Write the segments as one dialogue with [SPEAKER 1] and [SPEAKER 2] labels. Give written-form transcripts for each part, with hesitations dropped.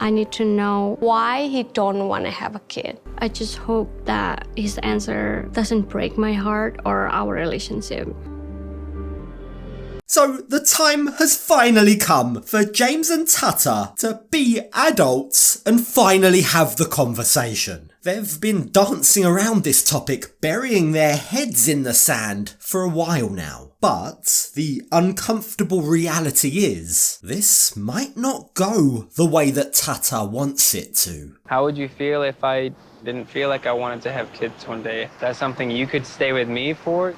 [SPEAKER 1] I need to know why he don't want to have a kid. I just hope that his answer doesn't break my heart or our relationship.
[SPEAKER 2] So the time has finally come for James and Tata to be adults and finally have the conversation. They've been dancing around this topic, burying their heads in the sand for a while now. But the uncomfortable reality is, this might not go the way that Tata wants it to.
[SPEAKER 3] How would you feel if I didn't feel like I wanted to have kids one day? Is that something you could stay with me for?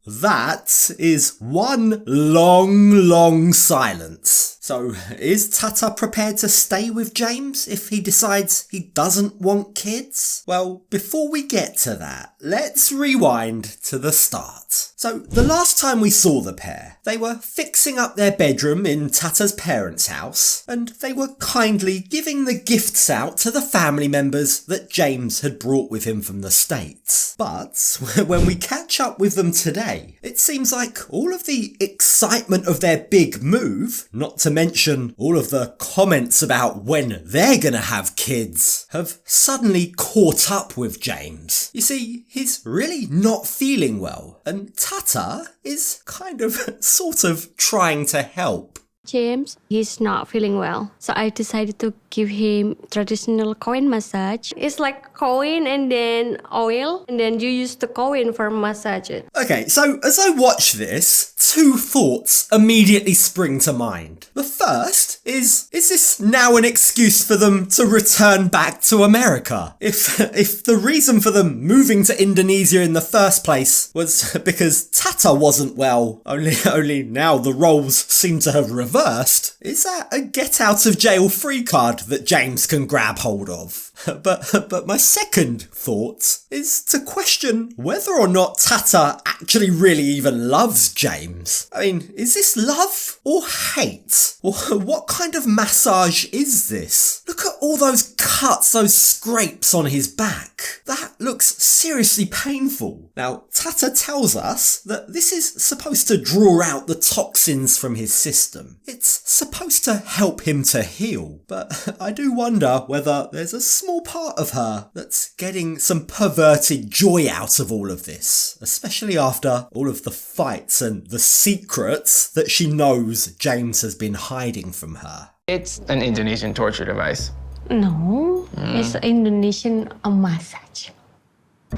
[SPEAKER 2] That is one long silence. So, is Tata prepared to stay with James if he decides he doesn't want kids? Well, before we get to that, let's rewind to the start. So, the last time we saw the pair, they were fixing up their bedroom in Tata's parents' house, and they were kindly giving the gifts out to the family members that James had brought with him from the States. But, when we catch up with them today, it seems like all of the excitement of their big move, not to mention all of the comments about when they're gonna have kids, have suddenly caught up with James. You see, he's really not feeling well, and Tata is kind of sort of trying to help.
[SPEAKER 1] James, he's not feeling well. So I decided to give him traditional coin massage. It's like coin and then oil, and then you use the coin for massage it.
[SPEAKER 2] Okay, so as I watch this, two thoughts immediately spring to mind. The first is this now an excuse for them to return back to America? If the reason for them moving to Indonesia in the first place was because Tata wasn't well, only now the roles seem to have reversed, is that a get out of jail free card that James can grab hold of? But my second thought is to question whether or not Tata actually really even loves James. I mean, is this love or hate? Or what kind of massage is this? Look at all those cuts, those scrapes on his back. That looks seriously painful. Now, Tata tells us that this is supposed to draw out the toxins from his system. It's supposed to help him to heal. But I do wonder whether there's a small part of her that's getting some perverted joy out of all of this, especially after all of the fights and the secrets that she knows James has been hiding from her.
[SPEAKER 3] It's an Indonesian torture device.
[SPEAKER 1] No, it's Indonesian massage.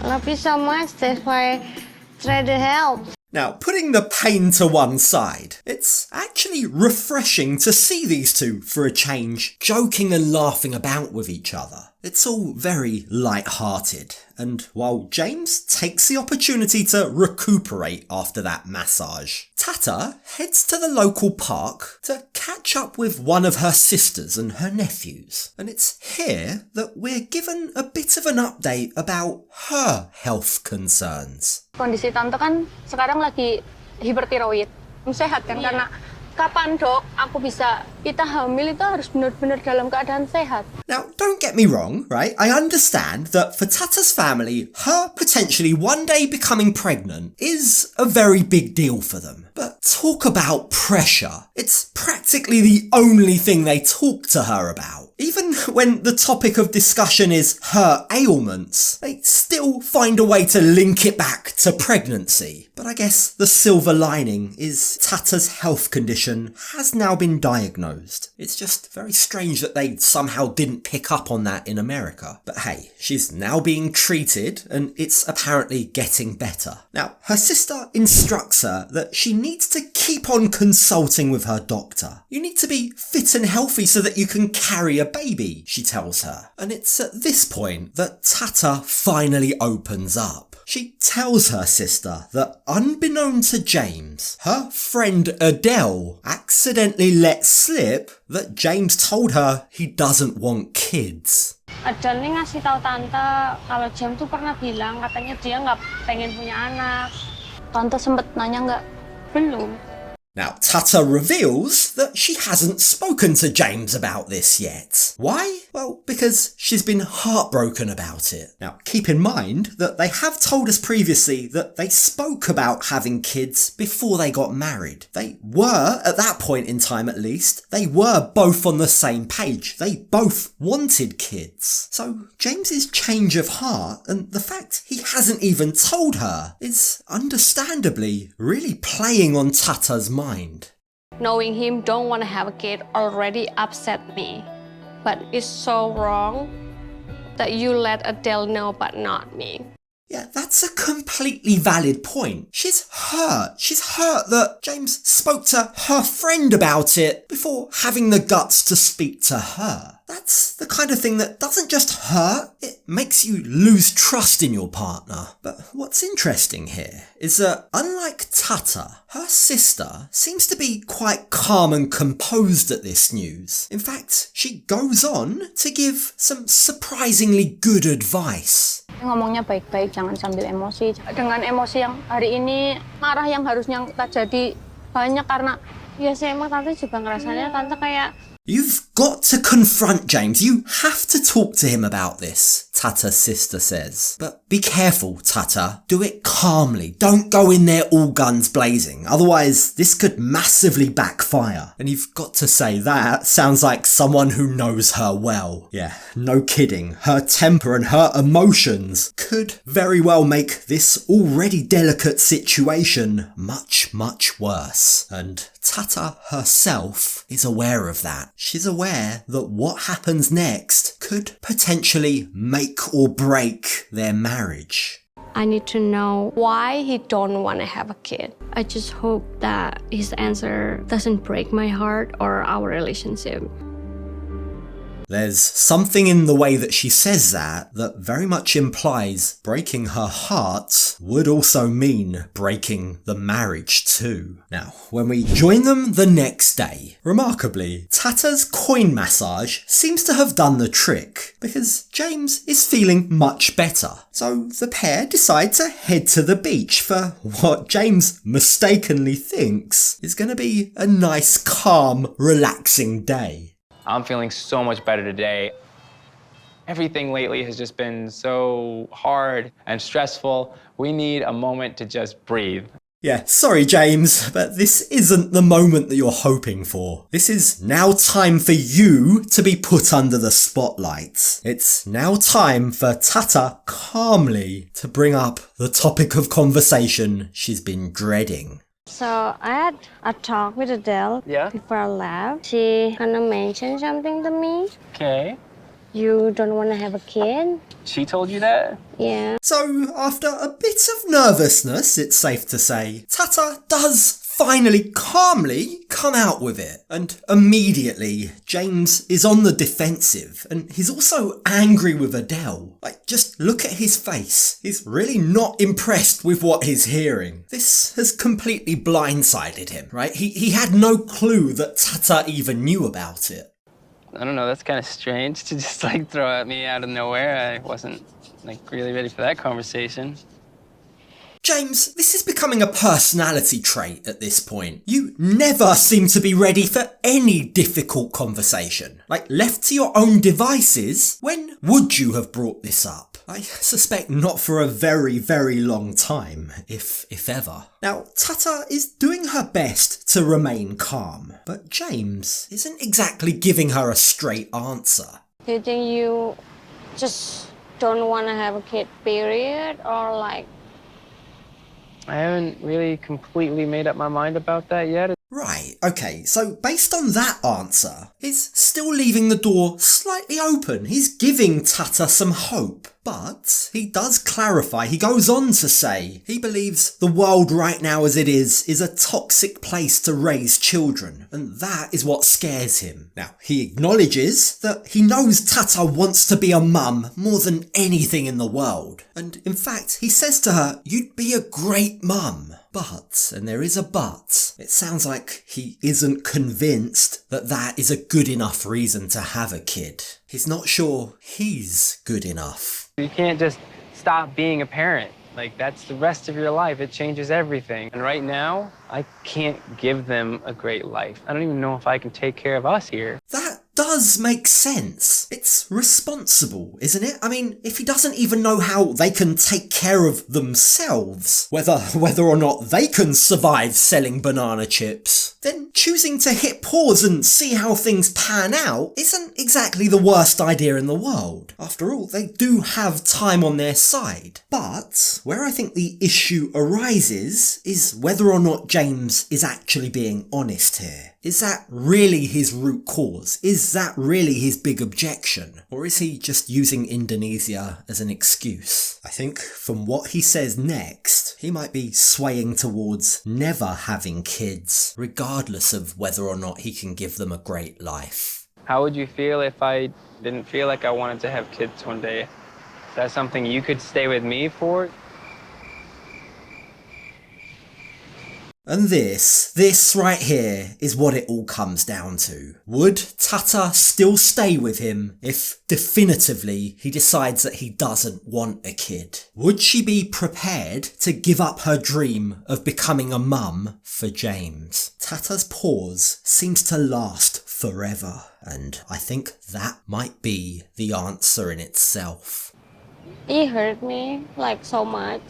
[SPEAKER 1] Love you so much, that's why I try to help.
[SPEAKER 2] Now, putting the pain to one side, it's actually refreshing to see these two, for a change, joking and laughing about with each other. It's all very light-hearted, and while James takes the opportunity to recuperate after that massage, Tata heads to the local park to catch up with one of her sisters and her nephews. And it's here that we're given a bit of an update about her health concerns.
[SPEAKER 4] Kondisi tante kan sekarang lagi hipertiroid. Sehat kan karena kapan dok aku bisa kita hamil itu harus benar-benar dalam keadaan sehat.
[SPEAKER 2] Now, don't get me wrong, right? I understand that for Tata's family, her potentially one day becoming pregnant is a very big deal for them. But talk about pressure. It's practically the only thing they talk to her about. Even when the topic of discussion is her ailments, they still find a way to link it back to pregnancy. But I guess the silver lining is Tata's health condition has now been diagnosed. It's just very strange that they somehow didn't pick up on that in America. But hey, she's now being treated and it's apparently getting better. Now, her sister instructs her that she needs to keep on consulting with her doctor. You need to be fit and healthy so that you can carry a baby, she tells her. And it's at this point that Tata finally opens up. She tells her sister that unbeknown to James, her friend Adele accidentally let slip that James told her he doesn't want kids.
[SPEAKER 4] Adele nih ngasih tahu tante kalau James tuh pernah bilang katanya dia nggak pengen punya anak. Tante sempet nanya nggak? Belum. Now,
[SPEAKER 2] Tata reveals that she hasn't spoken to James about this yet. Why? Well, because she's been heartbroken about it. Now, keep in mind that they have told us previously that they spoke about having kids before they got married. They were, at that point in time at least, they were both on the same page. They both wanted kids. So James's change of heart and the fact he hasn't even told her is understandably really playing on Tata's mind.
[SPEAKER 1] Knowing him don't want to have a kid already upset me. But it's so wrong that you let Adele know but not me.
[SPEAKER 2] Yeah, that's a completely valid point. She's hurt. She's hurt that James spoke to her friend about it before having the guts to speak to her. That's the kind of thing that doesn't just hurt, it makes you lose trust in your partner. But what's interesting here is that unlike Tata, her sister seems to be quite calm and composed at this news. In fact, she goes on to give some surprisingly good advice.
[SPEAKER 4] Ngomongnya baik-baik, jangan sambil emosi. Dengan emosi yang hari ini, marah yang harusnya tak jadi banyak karena ya sih emang tante juga ngerasanya tante kayak.
[SPEAKER 2] You've got to confront James. You have to talk to him about this, Tata's sister says. But be careful, Tata. Do it calmly. Don't go in there all guns blazing. Otherwise, this could massively backfire. And you've got to say that sounds like someone who knows her well. Yeah, no kidding. Her temper and her emotions could very well make this already delicate situation much, much worse. And Tata herself is aware of that. She's aware that what happens next could potentially make or break their marriage.
[SPEAKER 1] I need to know why he don't want to have a kid. I just hope that his answer doesn't break my heart or our relationship.
[SPEAKER 2] There's something in the way that she says that very much implies breaking her heart would also mean breaking the marriage too. Now, when we join them the next day, remarkably, Tata's coin massage seems to have done the trick because James is feeling much better. So the pair decide to head to the beach for what James mistakenly thinks is going to be a nice, calm, relaxing day.
[SPEAKER 3] I'm feeling so much better today. Everything lately has just been so hard and stressful. We need a moment to just breathe.
[SPEAKER 2] Yeah, sorry James, but this isn't the moment that you're hoping for. This is now time for you to be put under the spotlight. It's now time for Tata calmly to bring up the topic of conversation she's been dreading.
[SPEAKER 1] So I had a talk with Adele before I left. She kind of mentioned something to me.
[SPEAKER 3] Okay.
[SPEAKER 1] You don't want to have a kid?
[SPEAKER 3] She told you that?
[SPEAKER 1] Yeah.
[SPEAKER 2] So after a bit of nervousness, it's safe to say, Tata does finally calmly come out with it. And immediately, James is on the defensive and he's also angry with Adele. Like, just look at his face. He's really not impressed with what he's hearing. This has completely blindsided him, right? He had no clue that Tata even knew about it.
[SPEAKER 3] I don't know, that's kind of strange to just like throw at me out of nowhere. I wasn't like really ready for that conversation.
[SPEAKER 2] James, this is becoming a personality trait at this point. You never seem to be ready for any difficult conversation. Like, left to your own devices, when would you have brought this up? I suspect not for a very, very long time, if ever. Now, Tata is doing her best to remain calm, but James isn't exactly giving her a straight answer.
[SPEAKER 1] Do you think you just don't want to have a kid, period? Or like...
[SPEAKER 3] I haven't really completely made up my mind about that yet.
[SPEAKER 2] Right, okay, so based on that answer, he's still leaving the door slightly open. He's giving Tata some hope. But he does clarify, he goes on to say he believes the world right now as it is a toxic place to raise children, and that is what scares him. Now, he acknowledges that he knows Tata wants to be a mum more than anything in the world, and in fact, he says to her, "You'd be a great mum." But, and there is a but, it sounds like he isn't convinced that that is a good enough reason to have a kid. He's not sure he's good enough.
[SPEAKER 3] You can't just stop being a parent. Like, that's the rest of your life. It changes everything. And right now, I can't give them a great life. I don't even know if I can take care of us here.
[SPEAKER 2] That does make sense. It's responsible, isn't it? I mean, if he doesn't even know how they can take care of themselves, whether or not they can survive selling banana chips, then choosing to hit pause and see how things pan out isn't exactly the worst idea in the world. After all, they do have time on their side. But where I think the issue arises is whether or not James is actually being honest here. Is that really his root cause? Is that really his big objection? Or is he just using Indonesia as an excuse? I think from what he says next, he might be swaying towards never having kids, regardless of whether or not he can give them a great life.
[SPEAKER 3] How would you feel if I didn't feel like I wanted to have kids one day? Is that something you could stay with me for?
[SPEAKER 2] And this right here is what it all comes down to. Would Tata still stay with him if definitively he decides that he doesn't want a kid? Would she be prepared to give up her dream of becoming a mum for James? Tata's pause seems to last forever, and I think that might be the answer in itself.
[SPEAKER 4] It hurt me like so much.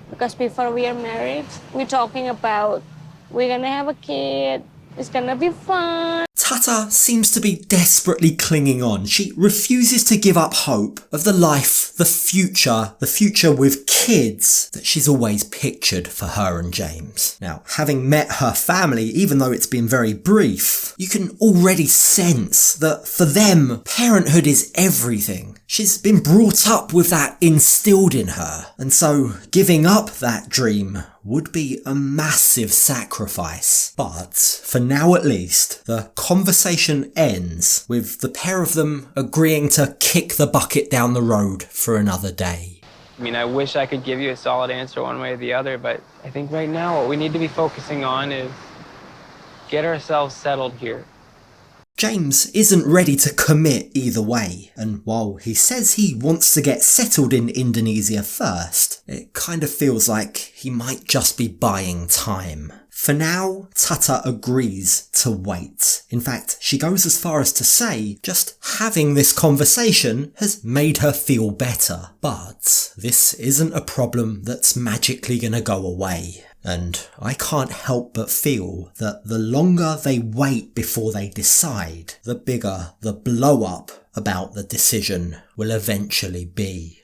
[SPEAKER 4] Because before we are married, we're talking about we're gonna have a kid, it's gonna be fun.
[SPEAKER 2] Tata seems to be desperately clinging on. She refuses to give up hope of the life, the future with kids that she's always pictured for her and James. Now, having met her family, even though it's been very brief, you can already sense that for them, parenthood is everything. She's been brought up with that instilled in her, and so giving up that dream would be a massive sacrifice. But for now at least, the conversation ends with the pair of them agreeing to kick the bucket down the road for another day.
[SPEAKER 3] I mean, I wish I could give you a solid answer one way or the other, but I think right now what we need to be focusing on is get ourselves settled here.
[SPEAKER 2] James isn't ready to commit either way, and while he says he wants to get settled in Indonesia first, it kind of feels like he might just be buying time. For now, Tata agrees to wait. In fact, she goes as far as to say just having this conversation has made her feel better. But this isn't a problem that's magically gonna go away. And I can't help but feel that the longer they wait before they decide, the bigger the blow up about the decision will eventually be.